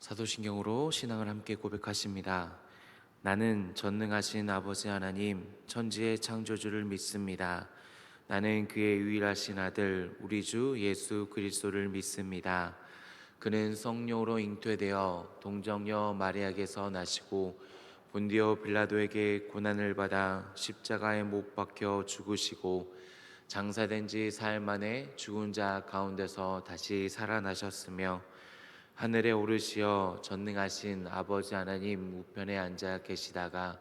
사도신경으로 신앙을 함께 고백하십니다. 나는 전능하신 아버지 하나님 천지의 창조주를 믿습니다. 나는 그의 유일하신 아들 우리 주 예수 그리스도를 믿습니다. 그는 성령으로 잉태되어 동정녀 마리아에게서 나시고 본디오 빌라도에게 고난을 받아 십자가에 못 박혀 죽으시고 장사된 지 사흘 만에 죽은 자 가운데서 다시 살아나셨으며 하늘에 오르시어 전능하신 아버지 하나님 우편에 앉아 계시다가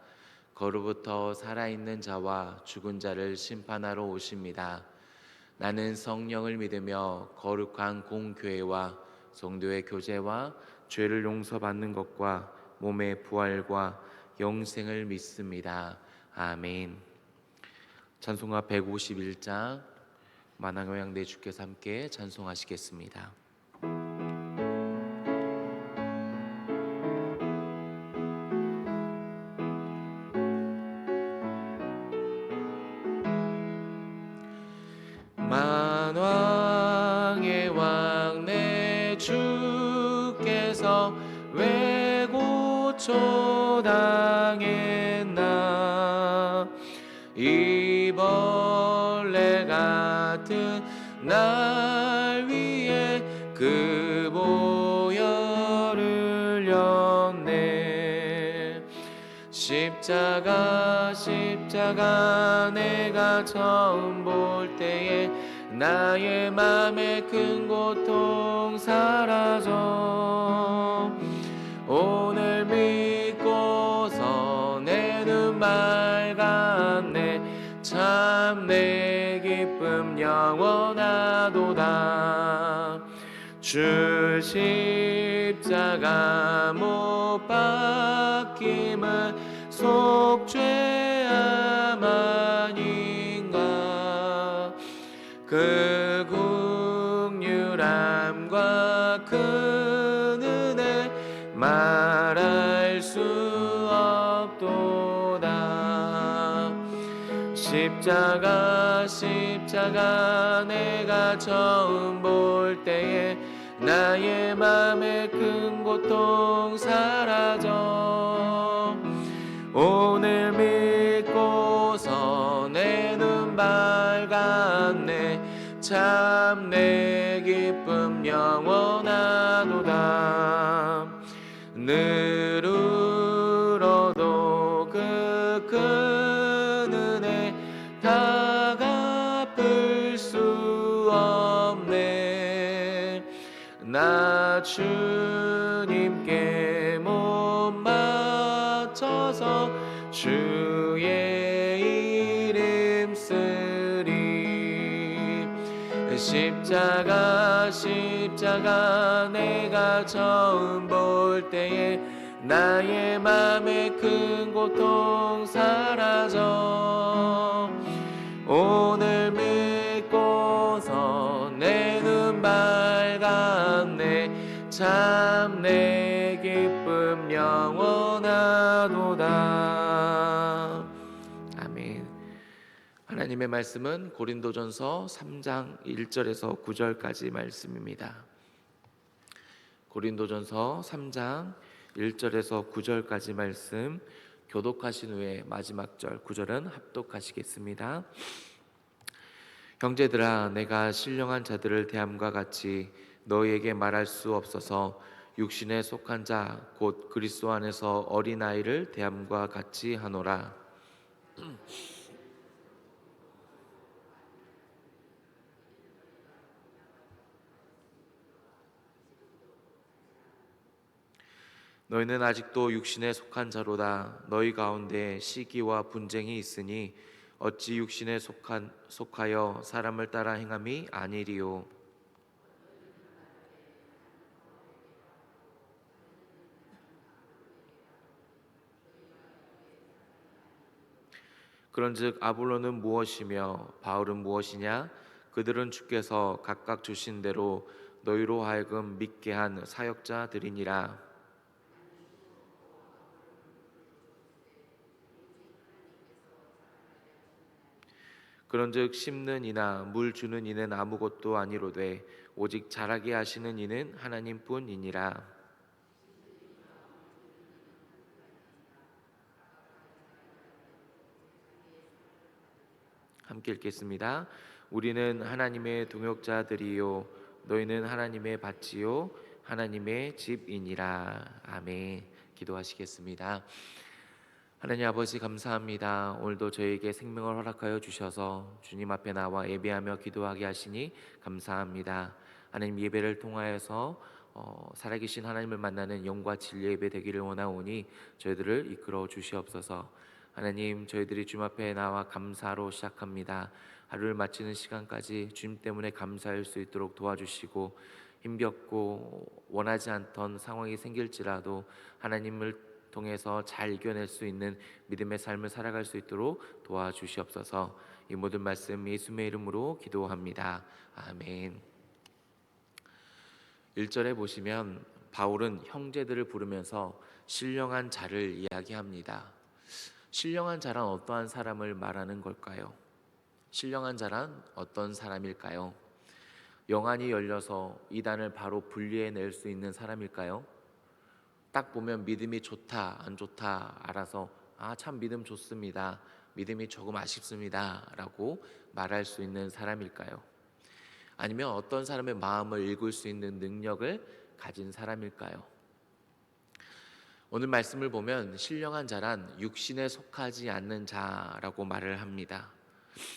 거로부터 살아있는 자와 죽은 자를 심판하러 오십니다. 나는 성령을 믿으며 거룩한 공교회와 성도의 교제와 죄를 용서받는 것과 몸의 부활과 영생을 믿습니다. 아멘. 찬송가 151장 만왕의 내 주께서 함께 찬송하시겠습니다. 만왕의 왕 내 주께서 왜 고초당했나 이 벌레 같은 날 위해 그 보혈을 흘렸네. 십자가 내가 처음 볼 때에 나의 맘에 큰 고통 사라져. 오늘 믿고서 내 눈 밝았네. 참 내 기쁨 영원하도다. 주 십자가 못 박힘은 속죄함 아닌가. 그 긍휼함과 큰 은혜 말할 수 없도다. 십자가 내가 처음 볼 때에 나의 맘에 큰 고통 사라져. 오늘 믿고서 내 눈 밝았네. 참 내 기쁨 영원하도다. 늘 울어도 그 큰 은혜 다 갚을 수 없네. 나 주님께 못 맞춰서 주의 이름 쓰리. 십자가 내가 처음 볼 때에 나의 맘에 큰 고통 사라져. 오늘 믿고서 내 눈 밝았네. 참 내 기쁨 영원하도다. 아멘. 하나님의 말씀은 고린도전서 3장 1절에서 9절까지 말씀입니다. 고린도전서 3장 1절에서 9절까지 말씀 교독하신 후에 마지막 절 9절은 합독하시겠습니다. 형제들아, 내가 신령한 자들을 대함과 같이 너희에게 말할 수 없어서 육신에 속한 자 곧 그리스도 안에서 어린아이를 대함과 같이 하노라. 너희는 아직도 육신에 속한 자로다. 너희 가운데 시기와 분쟁이 있으니 어찌 육신에 속하여 사람을 따라 행함이 아니리요. 그런즉 아볼로는 무엇이며 바울은 무엇이냐? 그들은 주께서 각각 주신 대로 너희로 하여금 믿게 한 사역자들이니라. 그런즉 심는 이나 물 주는 이는 아무것도 아니로되 오직 자라게 하시는 이는 하나님뿐이니라. 함께 읽겠습니다. 우리는 하나님의 동역자들이요 너희는 하나님의 밭이요 하나님의 집이니라. 아멘. 기도하시겠습니다. 하나님 아버지 감사합니다. 오늘도 저에게 생명을 허락하여 주셔서 주님 앞에 나와 예배하며 기도하게 하시니 감사합니다. 하나님 예배를 통하여서 살아계신 하나님을 만나는 영과 진리 예배 되기를 원하오니 저희들을 이끌어 주시옵소서. 하나님 저희들이 주님 앞에 나와 감사로 시작합니다. 하루를 마치는 시간까지 주님 때문에 감사할 수 있도록 도와주시고 힘겹고 원하지 않던 상황이 생길지라도 하나님을 통해서 잘 이겨낼 수 있는 믿음의 삶을 살아갈 수 있도록 도와주시옵소서. 이 모든 말씀 예수님의 이름으로 기도합니다. 아멘. 1절에 보시면 바울은 형제들을 부르면서 신령한 자를 이야기합니다. 신령한 자란 어떠한 사람을 말하는 걸까요? 신령한 자란 어떤 사람일까요? 영안이 열려서 이단을 바로 분리해낼 수 있는 사람일까요? 딱 보면 믿음이 좋다 안 좋다 알아서 참 믿음 좋습니다, 믿음이 조금 아쉽습니다 라고 말할 수 있는 사람일까요? 아니면 어떤 사람의 마음을 읽을 수 있는 능력을 가진 사람일까요? 오늘 말씀을 보면 신령한 자란 육신에 속하지 않는 자라고 말을 합니다.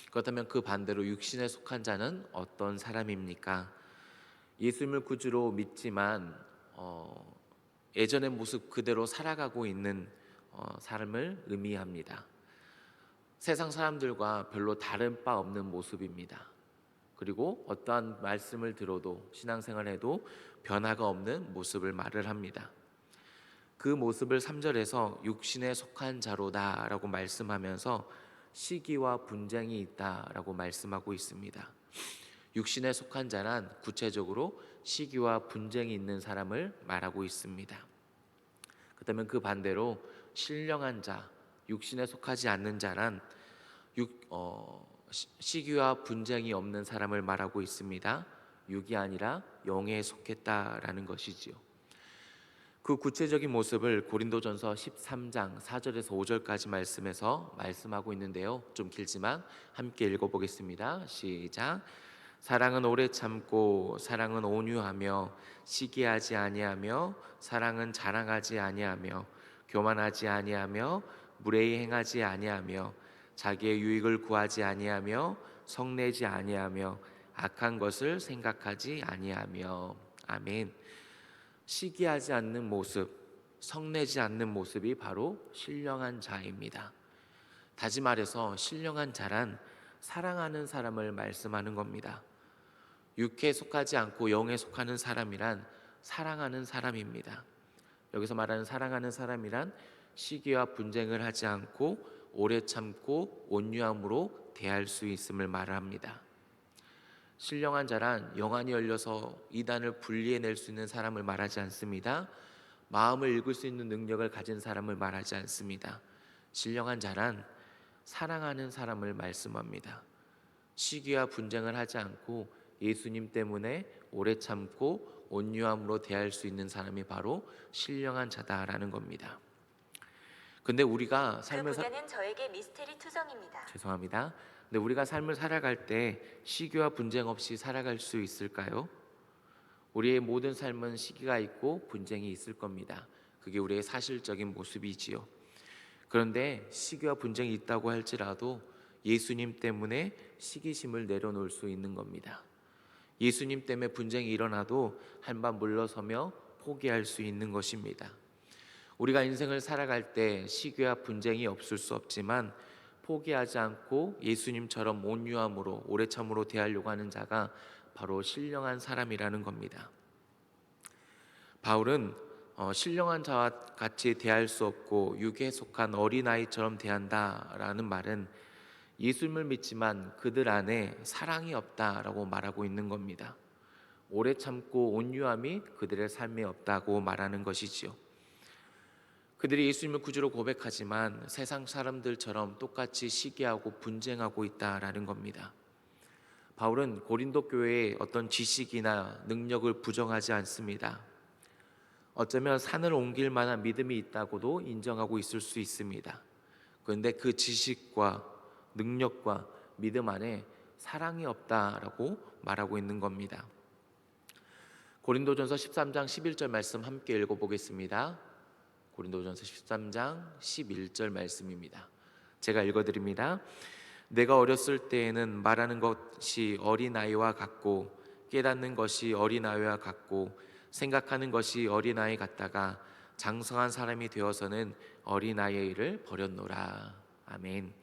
그렇다면 그 반대로 육신에 속한 자는 어떤 사람입니까? 예수님을 구주로 믿지만 예전의 모습 그대로 살아가고 있는 삶을 의미합니다. 세상 사람들과 별로 다른 바 없는 모습입니다. 그리고 어떠한 말씀을 들어도 신앙생활에도 변화가 없는 모습을 말을 합니다. 그 모습을 3절에서 육신에 속한 자로다 라고 말씀하면서 시기와 분쟁이 있다 라고 말씀하고 있습니다. 육신에 속한 자란 구체적으로 시기와 분쟁이 있는 사람을 말하고 있습니다. 그렇다면 그 반대로 신령한 자, 육신에 속하지 않는 자란 시기와 분쟁이 없는 사람을 말하고 있습니다. 육이 아니라 영에 속했다라는 것이지요. 그 구체적인 모습을 고린도전서 13장 4절에서 5절까지 말씀에서 말씀하고 있는데요. 좀 길지만 함께 읽어보겠습니다. 시작. 사랑은 오래 참고 사랑은 온유하며 시기하지 아니하며 사랑은 자랑하지 아니하며 교만하지 아니하며 무례히 행하지 아니하며 자기의 유익을 구하지 아니하며 성내지 아니하며 악한 것을 생각하지 아니하며. 아멘. 시기하지 않는 모습, 성내지 않는 모습이 바로 신령한 자입니다. 다시 말해서 신령한 자란 사랑하는 사람을 말씀하는 겁니다. 육에 속하지 않고 영에 속하는 사람이란 사랑하는 사람입니다. 여기서 말하는 사랑하는 사람이란 시기와 분쟁을 하지 않고 오래 참고 온유함으로 대할 수 있음을 말합니다. 신령한 자란 영안이 열려서 이단을 분리해낼 수 있는 사람을 말하지 않습니다. 마음을 읽을 수 있는 능력을 가진 사람을 말하지 않습니다. 신령한 자란 사랑하는 사람을 말씀합니다. 시기와 분쟁을 하지 않고 예수님 때문에 오래 참고 온유함으로 대할 수 있는 사람이 바로 신령한 자다라는 겁니다. 근데 우리가 삶을 그 분야는 저에게 미스테리 투성입니다. 죄송합니다. 근데 우리가 삶을 살아갈 때 시기와 분쟁 없이 살아갈 수 있을까요? 우리의 모든 삶은 시기가 있고 분쟁이 있을 겁니다. 그게 우리의 사실적인 모습이지요. 그런데 시기와 분쟁이 있다고 할지라도 예수님 때문에 시기심을 내려놓을 수 있는 겁니다. 예수님 때문에 분쟁이 일어나도 한번 물러서며 포기할 수 있는 것입니다. 우리가 인생을 살아갈 때 시기와 분쟁이 없을 수 없지만 포기하지 않고 예수님처럼 온유함으로 오래 참으로 대하려고 하는 자가 바로 신령한 사람이라는 겁니다. 바울은 신령한 자와 같이 대할 수 없고 육에 속한 어린아이처럼 대한다라는 말은 예수님을 믿지만 그들 안에 사랑이 없다라고 말하고 있는 겁니다. 오래 참고 온유함이 그들의 삶에 없다고 말하는 것이지요. 그들이 예수님을 구주로 고백하지만 세상 사람들처럼 똑같이 시기하고 분쟁하고 있다라는 겁니다. 바울은 고린도 교회의 어떤 지식이나 능력을 부정하지 않습니다. 어쩌면 산을 옮길 만한 믿음이 있다고도 인정하고 있을 수 있습니다. 그런데 그 지식과 능력과 믿음 안에 사랑이 없다라고 말하고 있는 겁니다. 고린도전서 13장 11절 말씀 함께 읽어보겠습니다. 고린도전서 13장 11절 말씀입니다. 제가 읽어드립니다. 내가 어렸을 때에는 말하는 것이 어린아이와 같고 깨닫는 것이 어린아이와 같고 생각하는 것이 어린아이 같다가 장성한 사람이 되어서는 어린아이의 일을 버렸노라. 아멘.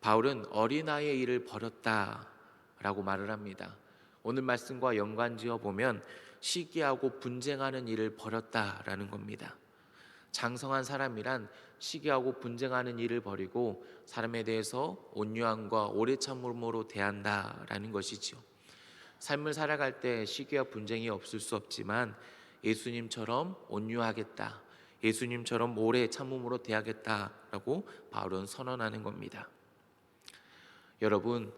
바울은 어린아이의 일을 버렸다라고 말을 합니다. 오늘 말씀과 연관지어 보면 시기하고 분쟁하는 일을 버렸다라는 겁니다. 장성한 사람이란 시기하고 분쟁하는 일을 버리고 사람에 대해서 온유함과 오래 참음으로 대한다라는 것이지요. 삶을 살아갈 때 시기와 분쟁이 없을 수 없지만 예수님처럼 온유하겠다, 예수님처럼 오래 참음으로 대하겠다라고 바울은 선언하는 겁니다. 여러분,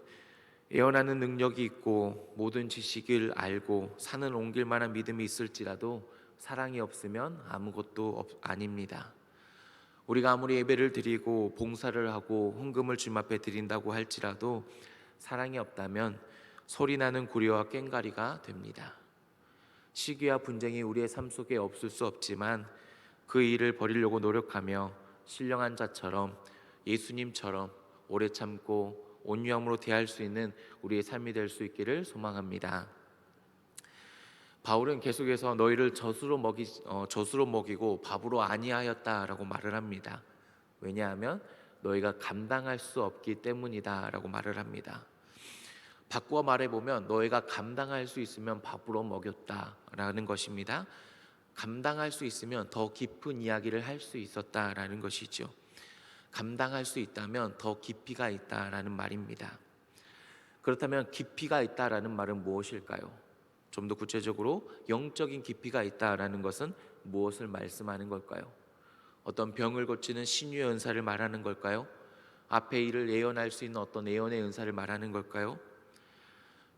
예언하는 능력이 있고 모든 지식을 알고 산을 옮길 만한 믿음이 있을지라도 사랑이 없으면 아무것도 아닙니다. 우리가 아무리 예배를 드리고 봉사를 하고 헌금을 주님 앞에 드린다고 할지라도 사랑이 없다면 소리나는 구리와 꽹과리가 됩니다. 시기와 분쟁이 우리의 삶 속에 없을 수 없지만 그 일을 버리려고 노력하며 신령한 자처럼 예수님처럼 오래 참고 온유함으로 대할 수 있는 우리의 삶이 될 수 있기를 소망합니다. 바울은 계속해서 너희를 젖으로 먹이고 밥으로 아니하였다라고 말을 합니다. 왜냐하면 너희가 감당할 수 없기 때문이다라고 말을 합니다. 바꾸어 말해보면 너희가 감당할 수 있으면 밥으로 먹였다라는 것입니다. 감당할 수 있으면 더 깊은 이야기를 할 수 있었다라는 것이죠. 감당할 수 있다면 더 깊이가 있다라는 말입니다. 그렇다면 깊이가 있다라는 말은 무엇일까요? 좀 더 구체적으로 영적인 깊이가 있다라는 것은 무엇을 말씀하는 걸까요? 어떤 병을 고치는 신유의 은사를 말하는 걸까요? 앞의 일을 예언할 수 있는 어떤 예언의 은사를 말하는 걸까요?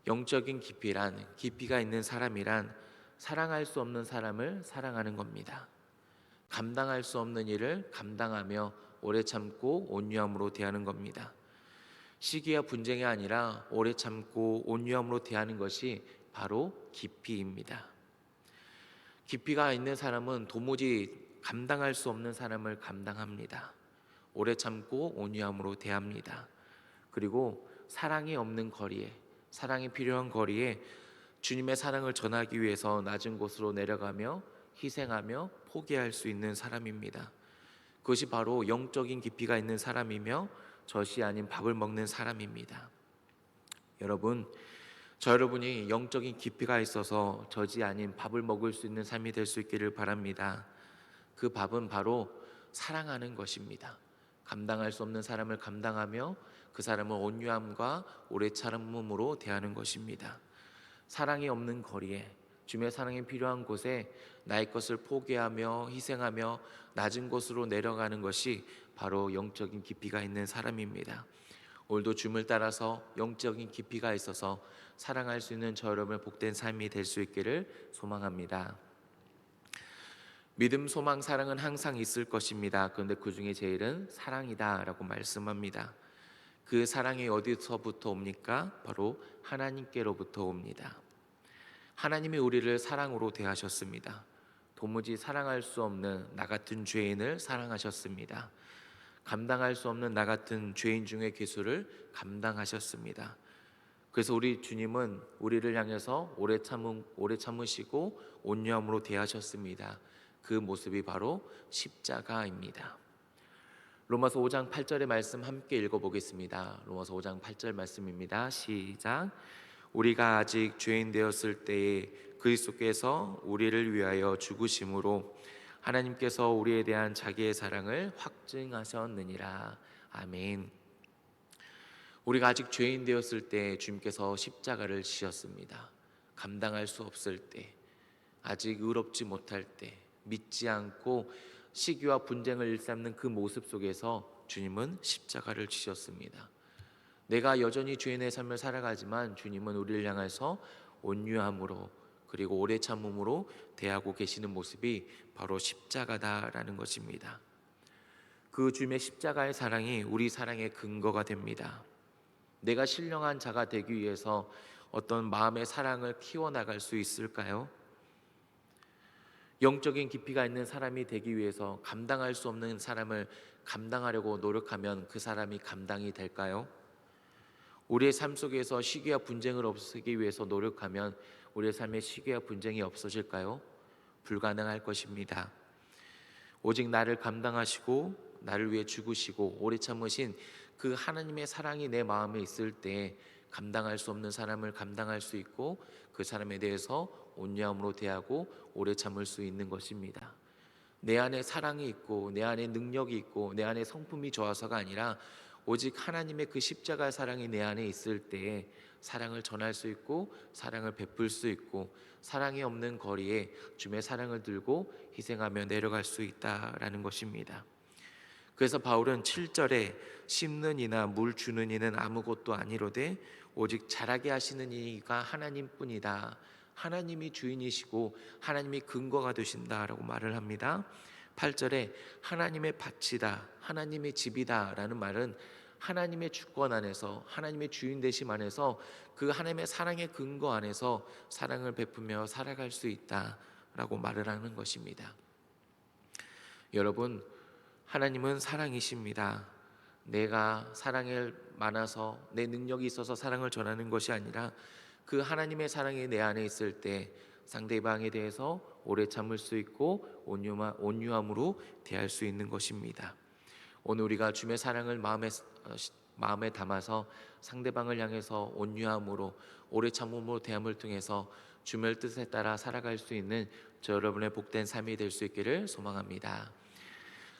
영적인 깊이란, 깊이가 있는 사람이란 사랑할 수 없는 사람을 사랑하는 겁니다. 감당할 수 없는 일을 감당하며 오래 참고 온유함으로 대하는 겁니다. 시기와 분쟁이 아니라 오래 참고 온유함으로 대하는 것이 바로 깊이입니다. 깊이가 있는 사람은 도무지 감당할 수 없는 사람을 감당합니다. 오래 참고 온유함으로 대합니다. 그리고 사랑이 없는 거리에, 사랑이 필요한 거리에 주님의 사랑을 전하기 위해서 낮은 곳으로 내려가며 희생하며 포기할 수 있는 사람입니다. 그것이 바로 영적인 깊이가 있는 사람이며 젖이 아닌 밥을 먹는 사람입니다. 여러분, 저 여러분이 영적인 깊이가 있어서 젖이 아닌 밥을 먹을 수 있는 삶이 될 수 있기를 바랍니다. 그 밥은 바로 사랑하는 것입니다. 감당할 수 없는 사람을 감당하며 그 사람을 온유함과 오래 참음으로 대하는 것입니다. 사랑이 없는 거리에, 주님의 사랑이 필요한 곳에 나의 것을 포기하며 희생하며 낮은 곳으로 내려가는 것이 바로 영적인 깊이가 있는 사람입니다. 오늘도 주님을 따라서 영적인 깊이가 있어서 사랑할 수 있는 저 여러분의 복된 삶이 될 수 있기를 소망합니다. 믿음, 소망, 사랑은 항상 있을 것입니다. 그런데 그 중에 제일은 사랑이다라고 말씀합니다. 그 사랑이 어디서부터 옵니까? 바로 하나님께로부터 옵니다. 하나님이 우리를 사랑으로 대하셨습니다. 도무지 사랑할 수 없는 나 같은 죄인을 사랑하셨습니다. 감당할 수 없는 나 같은 죄인 중의 괴수를 감당하셨습니다. 그래서 우리 주님은 우리를 향해서 오래 참으시고 온유함으로 대하셨습니다. 그 모습이 바로 십자가입니다. 로마서 5장 8절의 말씀 함께 읽어보겠습니다. 로마서 5장 8절 말씀입니다. 시작. 우리가 아직 죄인 되었을 때에 그리스도께서 우리를 위하여 죽으심으로 하나님께서 우리에 대한 자기의 사랑을 확증하셨느니라. 아멘. 우리가 아직 죄인 되었을 때 주님께서 십자가를 지셨습니다. 감당할 수 없을 때, 아직 의롭지 못할 때, 믿지 않고 시기와 분쟁을 일삼는 그 모습 속에서 주님은 십자가를 지셨습니다. 내가 여전히 죄인의 삶을 살아가지만 주님은 우리를 향해서 온유함으로 그리고 오래 참음으로 대하고 계시는 모습이 바로 십자가다라는 것입니다. 그 주님의 십자가의 사랑이 우리 사랑의 근거가 됩니다. 내가 신령한 자가 되기 위해서 어떤 마음의 사랑을 키워나갈 수 있을까요? 영적인 깊이가 있는 사람이 되기 위해서 감당할 수 없는 사람을 감당하려고 노력하면 그 사람이 감당이 될까요? 우리의 삶 속에서 시기와 분쟁을 없애기 위해서 노력하면 우리의 삶에 시기와 분쟁이 없어질까요? 불가능할 것입니다. 오직 나를 감당하시고 나를 위해 죽으시고 오래 참으신 그 하나님의 사랑이 내 마음에 있을 때 감당할 수 없는 사람을 감당할 수 있고 그 사람에 대해서 온유함으로 대하고 오래 참을 수 있는 것입니다. 내 안에 사랑이 있고 내 안에 능력이 있고 내 안에 성품이 좋아서가 아니라 오직 하나님의 그 십자가 사랑이 내 안에 있을 때 사랑을 전할 수 있고 사랑을 베풀 수 있고 사랑이 없는 거리에 주님의 사랑을 들고 희생하며 내려갈 수 있다라는 것입니다. 그래서 바울은 7절에 심는 이나 물 주는 이는 아무것도 아니로되 오직 자라게 하시는 이가 하나님뿐이다. 하나님이 주인이시고 하나님이 근거가 되신다라고 말을 합니다. 8절에 하나님의 밭이다, 하나님의 집이다 라는 말은 하나님의 주권 안에서 하나님의 주인 되심 안에서 그 하나님의 사랑의 근거 안에서 사랑을 베푸며 살아갈 수 있다라고 말을 하는 것입니다. 여러분, 하나님은 사랑이십니다. 내가 사랑을 많아서 내 능력이 있어서 사랑을 전하는 것이 아니라 그 하나님의 사랑이 내 안에 있을 때 상대방에 대해서 오래 참을 수 있고 온유함으로 대할 수 있는 것입니다. 오늘 우리가 주님의 사랑을 마음에 담아서 상대방을 향해서 온유함으로 오래 참음으로 대함을 통해서 주님의 뜻에 따라 살아갈 수 있는 저 여러분의 복된 삶이 될 수 있기를 소망합니다.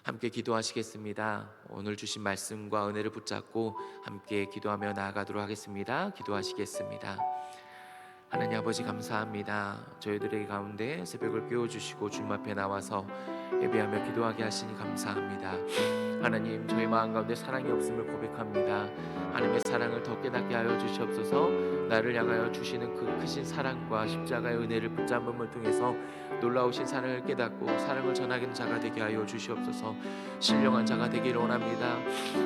함께 기도하시겠습니다. 오늘 주신 말씀과 은혜를 붙잡고 함께 기도하며 나아가도록 하겠습니다. 기도하시겠습니다. 하나님 아버지 감사합니다. 저희들의 가운데 새벽을 깨워주시고 주님 앞에 나와서 예배하며 기도하게 하시니 감사합니다. 하나님, 저희 마음 가운데 사랑이 없음을 고백합니다. 하나님의 사랑을 더 깨닫게 하여 주시옵소서. 나를 향하여 주시는 그 크신 사랑과 십자가의 은혜를 붙잡음을 통해서 놀라우신 사랑을 깨닫고 사랑을 전하는 자가 되게 하여 주시옵소서. 신령한 자가 되기를 원합니다.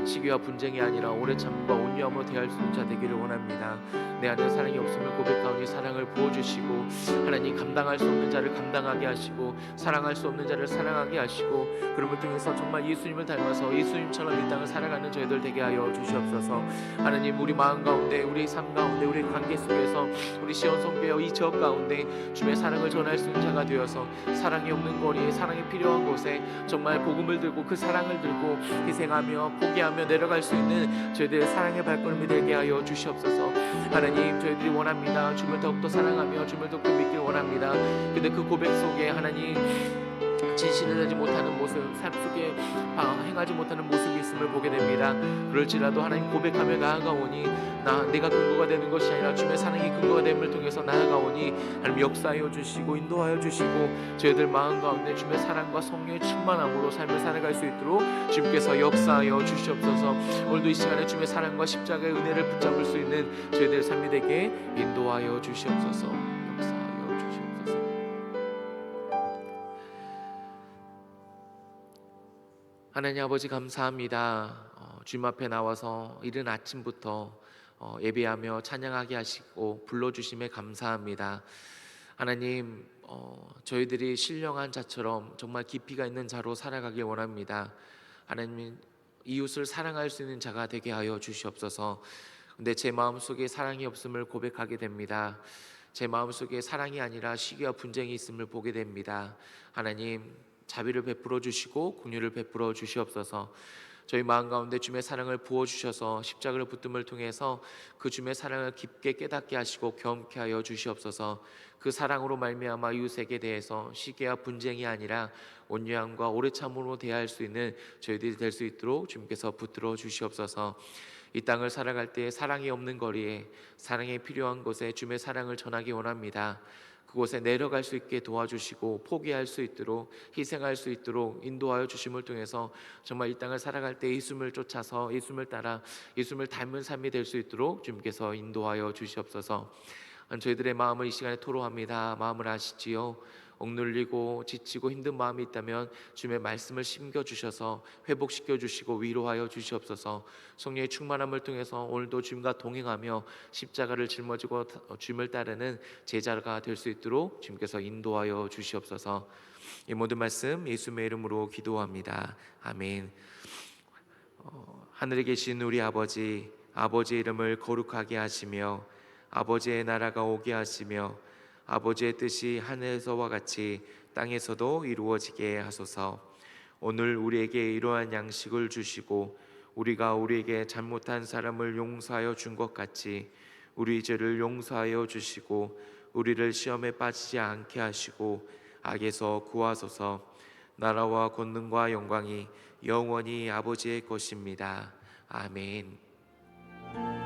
시기와 분쟁이 아니라 오래 참과 온유함으로 대할 수 있는 자 되기를 원합니다. 내 안에 사랑이 없음을 고백하오니 사랑을 부어주시고 하나님, 감당할 수 없는 자를 감당하게 하시고 사랑할 수 없는 자를 사랑하게 하시고 그럼을 통해서 정말 예수님을 닮아서 예수님처럼 이 땅을 살아가는 저희들 되게 하여 주시옵소서. 하나님, 우리 마음 가운데 우리 삶 가운데 우리 관계 속에서 우리 시온성교회 이 지역 가운데 주님의 사랑을 전할 수 있는 자가 되어서 사랑이 없는 거리에 사랑이 필요한 곳에 정말 복음을 들고 그 사랑을 들고 희생하며 포기하며 내려갈 수 있는 저희들의 사랑의 발걸음이 되게 하여 주시옵소서. 하나님, 저희들이 원합니다. 주님을 더욱더 사랑하며 주님을 더욱더 믿길 원합니다. 근데 그 고백 속에 하나님 진실을 하지 못하는 모습, 삶 속에 행하지 못하는 모습이 있음을 보게 됩니다. 그럴지라도 하나님 고백하며 나아가오니 내가 근거가 되는 것이 아니라 주님의 사랑이 근거가 됨을 통해서 나아가오니 하나님 역사하여 주시고 인도하여 주시고 저희들 마음 가운데 주님의 사랑과 성령의 충만함으로 삶을 살아갈 수 있도록 주님께서 역사하여 주시옵소서. 오늘도 이 시간에 주님의 사랑과 십자가의 은혜를 붙잡을 수 있는 저희들의 삶이 되게 인도하여 주시옵소서. 역사하여 주시옵소서. 하나님 아버지 감사합니다. 주님 앞에 나와서 이른 아침부터 예배하며 찬양하게 하시고 불러주심에 감사합니다. 하나님, 저희들이 신령한 자처럼 정말 깊이가 있는 자로 살아가길 원합니다. 하나님, 이웃을 사랑할 수 있는 자가 되게 하여 주시옵소서. 근데 제 마음속에 사랑이 없음을 고백하게 됩니다. 제 마음속에 사랑이 아니라 시기와 분쟁이 있음을 보게 됩니다. 하나님, 자비를 베풀어 주시고 긍휼을 베풀어 주시옵소서. 저희 마음 가운데 주님의 사랑을 부어 주셔서 십자가를 붙듦을 통해서 그 주님의 사랑을 깊게 깨닫게 하시고 경험케 하여 주시옵소서. 그 사랑으로 말미암아 이웃에게 대해서 시기와 분쟁이 아니라 온유함과 오래 참음으로 대할 수 있는 저희들이 될 수 있도록 주님께서 붙들어 주시옵소서. 이 땅을 살아갈 때 사랑이 없는 거리에 사랑이 필요한 곳에 주님의 사랑을 전하기 원합니다. 그곳에 내려갈 수 있게 도와주시고 포기할 수 있도록 희생할 수 있도록 인도하여 주심을 통해서 정말 이 땅을 살아갈 때 예수님을 쫓아서 예수님을 따라 예수님을 닮은 삶이 될 수 있도록 주님께서 인도하여 주시옵소서. 저희들의 마음을 이 시간에 토로합니다. 마음을 아시지요. 억눌리고 지치고 힘든 마음이 있다면 주님의 말씀을 심겨 주셔서 회복시켜 주시고 위로하여 주시옵소서. 성령의 충만함을 통해서 오늘도 주님과 동행하며 십자가를 짊어지고 주님을 따르는 제자가 될 수 있도록 주님께서 인도하여 주시옵소서. 이 모든 말씀 예수님의 이름으로 기도합니다. 아멘. 하늘에 계신 우리 아버지, 아버지의 이름을 거룩하게 하시며 아버지의 나라가 오게 하시며 아버지의 뜻이 하늘에서와 같이 땅에서도 이루어지게 하소서. 오늘 우리에게 이러한 양식을 주시고 우리가 우리에게 잘못한 사람을 용서하여 준 것 같이 우리 죄를 용서하여 주시고 우리를 시험에 빠지지 않게 하시고 악에서 구하소서. 나라와 권능과 영광이 영원히 아버지의 것입니다. 아멘.